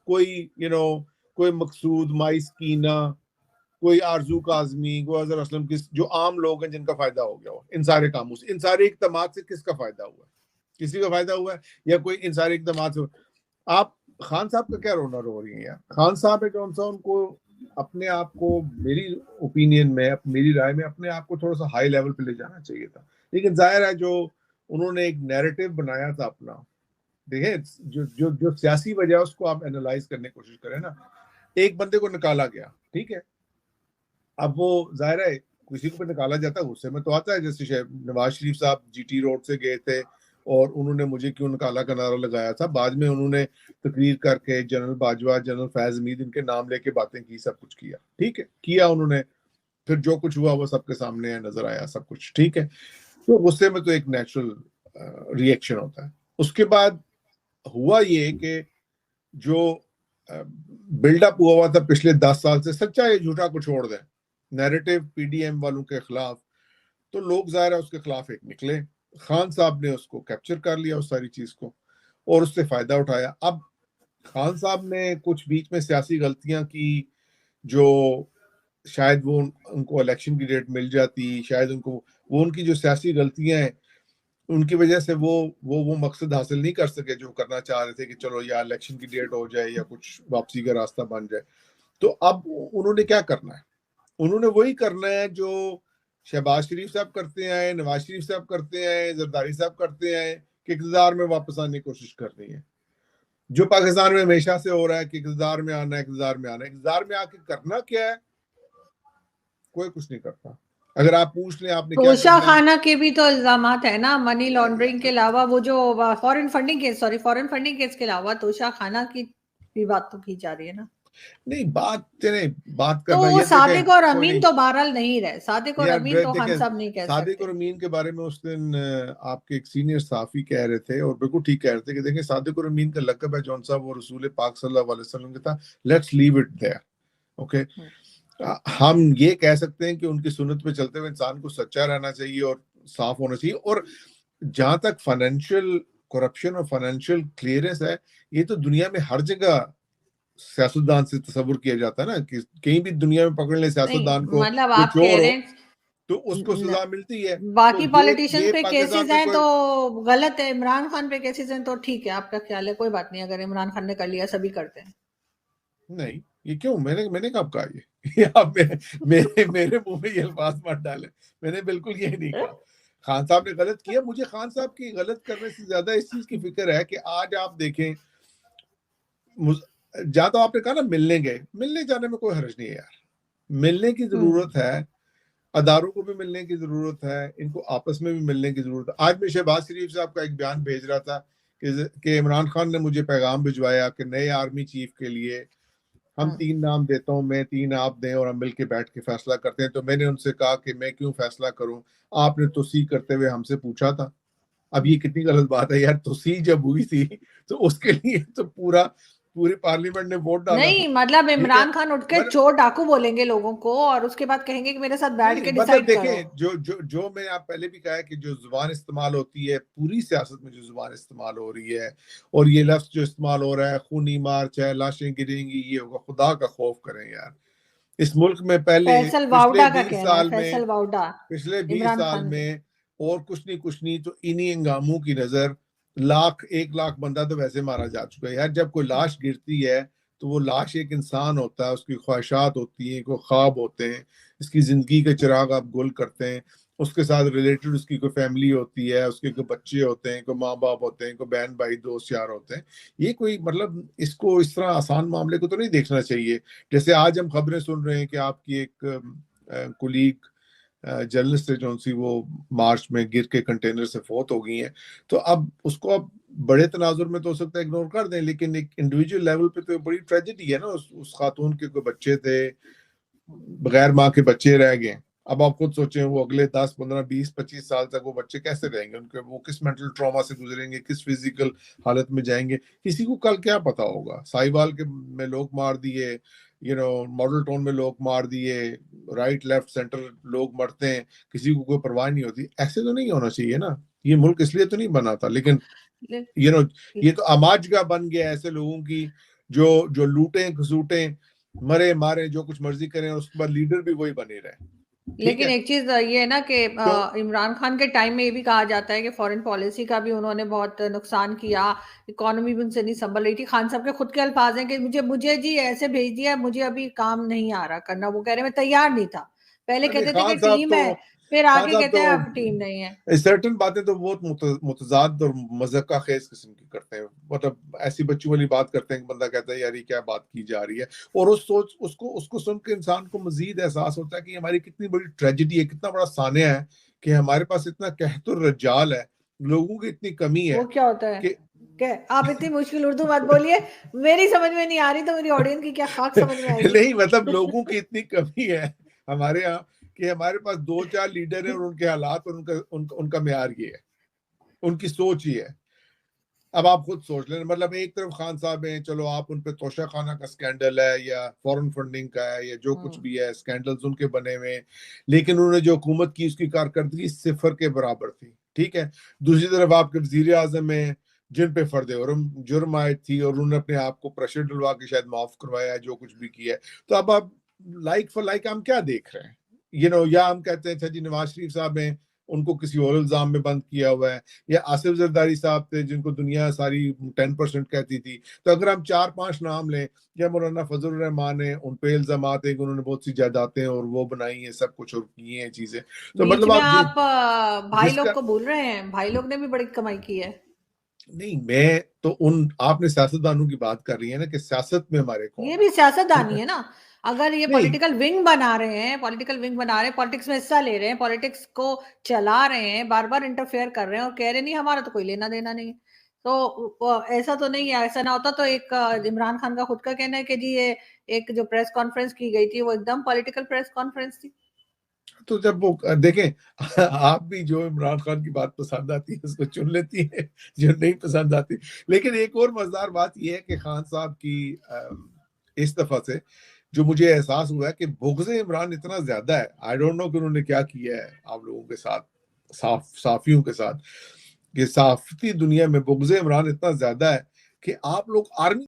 کوئی کوئی مقصود مائس کینا، کوئی آرزو کاظمی، کوئی اظہر اسلم، جو عام لوگ ہیں جن کا فائدہ ہو گیا ہو ان سارے کاموں سے، ان سارے اقدامات سے کس کا فائدہ ہوا ہے؟ کسی کا فائدہ ہوا ہے یا کوئی ان سارے اقدامات سے؟ آپ خان صاحب کا کیا رونا رو رہی ہیں یار؟ خان صاحب ہے کون سا، ان کو اپنے آپ کو میری اوپینین میں، میری رائے میں اپنے آپ کو تھوڑا سا ہائی لیول پہ لے جانا چاہیے تھا، لیکن ظاہر ہے جو انہوں نے ایک نیریٹو بنایا تھا اپنا، دیکھیں جو سیاسی وجہ اس کو آپ اینالائز کرنے کی کوشش کریں نا، ایک بندے کو نکالا گیا، ٹھیک ہے، اب وہ ظاہر ہے کسی کو بھی نکالا جاتا ہے غصے میں تو آتا ہے، جیسے نواز شریف صاحب جی ٹی روڈ سے گئے تھے اور انہوں نے مجھے کیوں نکالا کا نعرہ لگایا تھا، بعد میں انہوں نے تقریر کر کے جنرل باجوہ، جنرل فیض حمید، ان کے نام لے کے باتیں کی، سب کچھ کیا، ٹھیک ہے، کیا انہوں نے، پھر جو کچھ ہوا وہ سب کے سامنے ہے، نظر آیا سب کچھ، ٹھیک ہے، تو غصے میں تو ایک نیچرل ری ایکشن ہوتا ہے۔ اس کے بعد ہوا یہ کہ جو بلڈ اپ ہوا تھا پچھلے 10 سال سے، سچا یا جھوٹا کو چھوڑ دیں، نیریٹو پی ڈی ایم والوں کے خلاف، تو لوگ ظاہر ہے اس کے خلاف ایک نکلے، خان صاحب نے اس کو کیپچر کر لیا اس ساری چیز کو اور اس سے فائدہ اٹھایا۔ اب خان صاحب نے کچھ بیچ میں سیاسی غلطیاں کی جو شاید وہ ان کو الیکشن کی ڈیٹ مل جاتی، شاید ان کو وہ ان کی جو سیاسی غلطیاں ہیں ان کی وجہ سے وہ مقصد حاصل نہیں کر سکے جو کرنا چاہ رہے تھے کہ چلو یا الیکشن کی ڈیٹ ہو جائے یا کچھ واپسی کا راستہ بن جائے۔ تو اب انہوں نے کیا کرنا ہے؟ انہوں نے وہی کرنا ہے جو شہباز شریف صاحب کرتے ہیں، نواز شریف صاحب کرتے ہیں، زرداری صاحب کرتے ہیں، کہ اقتدار میں واپس آنے کی کوشش کرنی ہے، جو پاکستان میں ہمیشہ سے ہو رہا ہے کہ اقتدار میں آنا ہے، اقتدار میں آنا ہے۔ اقتدار میں آ کے کرنا کیا ہے؟ کوئی کچھ نہیں کرتا۔ اگر آپ پوچھ لیں آپ نے کیا توشہ کرنا ہے، خانہ کے بھی تو الزامات ہیں نا، منی لانڈرنگ کے علاوہ، وہ جو فورن فنڈنگ کیس کے علاوہ توشہ خانہ کی بھی بات تو کی جا رہی ہے نا۔ نہیں بات تو کرنا وہ یہ صادق اور کوئی امین نہیں تو بہرحال نہیں رہے، صادق اور یار، امین تو ہم دیکھیں سب نہیں کہہ صادق سکتے۔ اور امین کے بارے میں اس دن آپ کے ایک سینئر صحافی کہہ رہے تھے اور بالکل ٹھیک کہہ رہے تھے کہ دیکھیں صادق اور امین کا لقب ہے جون صاحب، وہ رسول پاک صلی اللہ علیہ وسلم کا تھا، let's leave it there, okay. ہم یہ کہہ سکتے ہیں کہ ان کی سنت پہ چلتے ہوئے انسان کو سچا رہنا چاہیے اور صاف ہونا چاہیے، اور جہاں تک فائنینشیل کرپشن اور فائنینشیل کلیئرنس ہے، یہ تو دنیا میں ہر جگہ سیاستدان سے تصور کیا جاتا ہے نا، کہ کہیں بھی دنیا میں پکڑ لیں سیاستدان کو، مطلب کوئی آپ کہہ چور رہے ہو ہیں تو اس کو سزا ملتی ہے۔ تو باقی پالیٹیشنز پہ پاکستان کیسز کا ہیں کوئی تو غلط ہے، عمران خان پہ کیسز ہیں تو ٹھیک ہے، آپ کا خیال ہے کوئی بات نہیں، اگر عمران خان نے کر لیا سبھی کرتے ہیں۔ نہیں، یہ کیوں؟ میں نے کب کہا یہ آپ میرے منہ میں یہ الفاظ مت ڈالیں، میں نے بالکل یہ نہیں کہا۔ خان صاحب نے غلط کیا، مجھے خان صاحب کی غلط کرنے سے زیادہ اس چیز کی فکر ہے کہ آج آپ دیکھیں، جہاں تو آپ نے کہا نا ملنے جانے میں کوئی حرج نہیں ہے یار، ملنے کی ضرورت ہے، اداروں کو بھی ملنے کی ضرورت ہے، ان کو آپس میں بھی ملنے کی ضرورت ہے۔ آج میں شہباز شریف صاحب کا ایک بیان بھیج رہا تھا کہ عمران خان نے مجھے پیغام بھجوایا کہ نئے آرمی چیف کے لیے ہم 3 نام دیتا ہوں میں، 3 آپ دیں اور ہم مل کے بیٹھ کے فیصلہ کرتے ہیں۔ تو میں نے ان سے کہا کہ میں کیوں فیصلہ کروں، آپ نے توسیع کرتے ہوئے ہم سے پوچھا تھا۔ اب یہ کتنی غلط بات ہے یار، توسیع جب ہوئی تھی تو اس کے لیے تو پوری پارلیمنٹ نے ووٹ ڈالا تھا، نہیں مطلب ٹھیک ہے۔ عمران خان اٹھ کے چور ڈاکو بولیں گے لوگوں کو اور اس کے بعد کہیں گے کہ میرے ساتھ بیٹھ کے مطلب ڈیسائیڈ کرو۔ دیکھیں جو میں آپ پہلے بھی کہا ہے کہ جو زبان استعمال ہوتی ہے پوری سیاست میں، جو زبان استعمال ہو رہی ہے اور یہ لفظ جو استعمال ہو رہا ہے خونی مارچ ہے، لاشیں گریں گی، یہ ہوگا، خدا کا خوف کریں یار۔ اس ملک میں فیصل پچھلے واؤڈا کا 20 کہنا ہے، سال میں فیصل واؤڈا پچھلے 20 عمران سال خان میں اور کچھ نہیں تو انہی انگاموں کی نظر 1 لاکھ بندہ تو ویسے مارا جا چکا ہے یار۔ جب کوئی لاش گرتی ہے تو وہ لاش ایک انسان ہوتا ہے، اس کی خواہشات ہوتی ہیں، کوئی خواب ہوتے ہیں، اس کی زندگی کے چراغ آپ گل کرتے ہیں، اس کے ساتھ ریلیٹڈ اس کی کوئی فیملی ہوتی ہے، اس کے کوئی بچے ہوتے ہیں، کوئی ماں باپ ہوتے ہیں، کوئی بہن بھائی دوست یار ہوتے ہیں۔ یہ کوئی مطلب اس کو اس طرح آسان معاملے کو تو نہیں دیکھنا چاہیے۔ جیسے آج ہم خبریں سن رہے ہیں کہ آپ کی ایک کولیگ جرنلسٹ ہے جو سی وہ مارچ میں گر کے کنٹینر سے فوت ہو گئی ہیں، تو اب اس کو اب بڑے تناظر میں تو ہو سکتا ہے اگنور کر دیں، لیکن ایک انڈیویجول لیول پہ تو بڑی ٹریجڈی ہے نا۔ اس خاتون کے کوئی بچے تھے، بغیر ماں کے بچے رہ گئے۔ اب آپ خود سوچیں وہ اگلے 10 15 20 25 سال تک وہ بچے کیسے رہیں گے، ان کے وہ کس مینٹل ٹراما سے گزریں گے، کس فزیکل حالت میں جائیں گے، کسی کو کل کیا پتا ہوگا۔ ساہیوال کے میں لوگ مار دیے، ماڈل ٹاؤن میں لوگ مار دیے، رائٹ لیفٹ سینٹر لوگ مرتے ہیں، کسی کو کوئی پرواہ نہیں ہوتی۔ ایسے تو نہیں ہونا چاہیے نا، یہ ملک اس لیے تو نہیں بنا تھا، لیکن یہ تو اماج کا بن گیا ایسے لوگوں کی جو لوٹیں کھسوٹیں مرے مارے جو کچھ مرضی کریں اور اس کے بعد لیڈر بھی وہی بنے رہے. لیکن ایک چیز یہ ہے نا کہ عمران خان کے ٹائم میں یہ بھی کہا جاتا ہے کہ فورن پالیسی کا بھی انہوں نے بہت نقصان کیا, اکانومی بھی ان سے نہیں سنبھل رہی تھی. خان صاحب کے خود کے الفاظ ہیں کہ مجھے جی ایسے بھیج دیا, مجھے ابھی کام نہیں آ رہا کرنا. وہ کہہ رہے میں تیار نہیں تھا, پہلے کہتے تھے کہ ٹیم ہے, پھر آگے کہتے ہیں اب ٹیم نہیں ہے. سرٹن باتیں تو بہت متضاد اور مذاقہ خیز قسم کی کرتے ہیں, مطلب ایسی بچوں والی بات کرتے ہیں کہ بندہ کہتا ہے یار یہ کیا بات کی جا رہی ہے. اور اس کو سن کے انسان کو مزید احساس ہوتا ہے کہ ہماری کتنی بڑی ٹریجڈی ہے, کتنا بڑا سانحہ ہے کہ ہمارے پاس اتنا قحط الرجال ہے, لوگوں کی اتنی کمی ہے. وہ کیا ہوتا ہے کہ آپ اتنی مشکل اردو مت بولیے, میری سمجھ میں نہیں آ رہی تو میری آڈینس کی کیا خاک سمجھ میں آئے گی. نہیں مطلب لوگوں کی اتنی کمی ہے ہمارے ہاں کہ ہمارے پاس 2-4 لیڈر ہیں اور ان کے حالات اور ان کا معیار یہ ہے, ان کی سوچ ہی ہے. اب آپ خود سوچ لیں, مطلب ایک طرف خان صاحب ہیں, چلو آپ ان پہ توشہ خانہ کا سکینڈل ہے یا فورن فنڈنگ کا ہے یا جو کچھ بھی ہے, سکینڈلز ان کے بنے ہوئے, لیکن انہوں نے جو حکومت کی اس کی کارکردگی 0 کے برابر تھی. ٹھیک ہے, دوسری طرف آپ کے وزیر اعظم ہیں جن پہ فرد جرم عائد تھی اور انہوں نے اپنے آپ کو پریشر ڈلوا کے شاید معاف کروایا جو کچھ بھی کیا ہے. تو اب آپ لائک فار لائک ہم کیا دیکھ رہے ہیں, یا ہم کہتے ہیں جی نواز شریف صاحب ہیں, ان کو کسی اور الزام میں بند کیا ہوا ہے, یا آصف زرداری صاحب تھے جن کو دنیا ساری 10% کہتی تھی. تو اگر ہم 4-5 نام لیں, یا مولانا فضل الرحمان ہیں, ان پہ الزامات ہیں کہ انہوں نے بہت سی جائیدادیں اور وہ بنائی ہیں سب کچھ اور کی ہیں چیزیں. تو مطلب آپ بھائی جس لوگ کو بھول رہے ہیں, بھائی لوگ نے بھی بڑی کمائی کی ہے. نہیں میں تو آپ نے سیاستدانوں کی بات کر رہی ہیں نا کہ سیاست میں ہمارے کون, یہ بھی سیاست دانی ہے نا. اگر یہ نہیں پولیٹیکل ونگ بنا رہے ہیں, پولیٹکس میں حصہ لے رہے ہیں, پولیٹکس کو چلا رہے ہیں, بار بار انٹرفیئر کر رہے ہیں اور کہہ رہے نہیں ہمارا تو کوئی لینا دینا نہیں, تو ایسا تو نہیں ہے. ایسا نہ ہوتا تو ایک عمران خان کا خود کا کہنا ہے کہ جی یہ ایک جو پریس کانفرنس کی گئی تھی وہ ایک دم پولیٹیکل پریس کانفرنس تھی. تو جب وہ دیکھیں آپ بھی جو عمران خان کی بات پسند آتی ہے اس کو چن لیتی ہیں, جو نہیں پسند آتی. لیکن ایک اور مزدار بات یہ ہے کہ خان صاحب کی اس دفعہ سے جو مجھے احساس ہوا ہے کہ بغض عمران اتنا زیادہ ہے, آئی ڈونٹ نو کہ انہوں نے کیا کیا ہے آپ لوگوں کے ساتھ, صحافیوں کے ساتھ, کہ صحافتی دنیا میں بغض عمران اتنا زیادہ ہے کہ آپ لوگ آرمی